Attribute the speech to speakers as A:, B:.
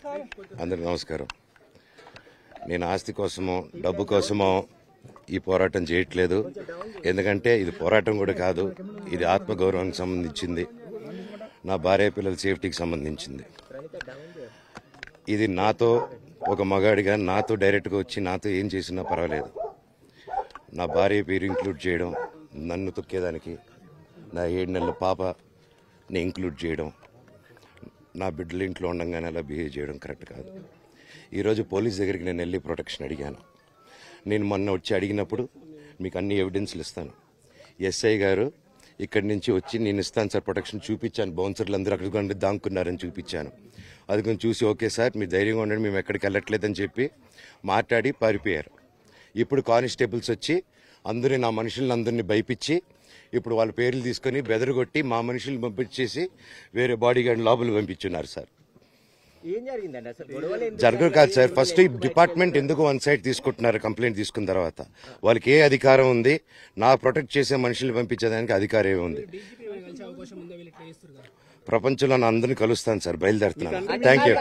A: అందరికి నమస్కారం. నేను ఆస్తి కోసమో డబ్బు కోసమో ఈ పోరాటం చేయట్లేదు. ఎందుకంటే ఇది పోరాటం కూడా కాదు, ఇది ఆత్మగౌరవానికి సంబంధించింది, నా భార్య పిల్లల సేఫ్టీకి సంబంధించింది. ఇది నాతో ఒక మగాడిగా నాతో డైరెక్ట్గా వచ్చి నాతో ఏం చేసినా పర్వాలేదు. నా భార్య పేరు ఇంక్లూడ్ చేయడం, నన్ను తొక్కేదానికి నా 7 నెలల పాపని ఇంక్లూడ్ చేయడం, నా బిడ్డల ఇంట్లో ఉండగానే అలా బిహేవ్ చేయడం కరెక్ట్ కాదు. ఈరోజు పోలీస్ దగ్గరికి నేను వెళ్ళి ప్రొటెక్షన్ అడిగాను. నేను మొన్న వచ్చి అడిగినప్పుడు మీకు అన్ని ఎవిడెన్స్లు ఇస్తాను. ఎస్ఐ గారు ఇక్కడి నుంచి వచ్చి నేను ఇస్తాను సార్ ప్రొటెక్షన్ చూపించాను. బౌన్సర్లు అందరూ అక్కడ దాక్కున్నారని చూపించాను. అది కొంచెం చూసి ఓకే సార్ మీరు ధైర్యంగా ఉండండి, మేము ఎక్కడికి వెళ్ళట్లేదని చెప్పి మాట్లాడి పారిపోయారు. ఇప్పుడు కానిస్టేబుల్స్ వచ్చి అందరూ నా మనుషులందరినీ భయపించి ఇప్పుడు వాళ్ళ పేర్లు తీసుకొని బెదరగొట్టి మా మనుషులు పంపించేసి వేరే బాడీ గార్డ్ లోపల పంపించున్నారు సార్. జరగదు కాదు సార్. ఫస్ట్ ఈ డిపార్ట్మెంట్ ఎందుకు వన్ సైడ్ తీసుకుంటున్నారు? కంప్లైంట్ తీసుకున్న తర్వాత వాళ్ళకి ఏ అధికారం ఉంది? నా ప్రొటెక్ట్ చేసే మనుషులు పంపించేదానికి అధికారం ఏముంది? ప్రపంచంలో అందరినీ కలుస్తాను సార్, బయలుదేరుతున్నాను. Thank you.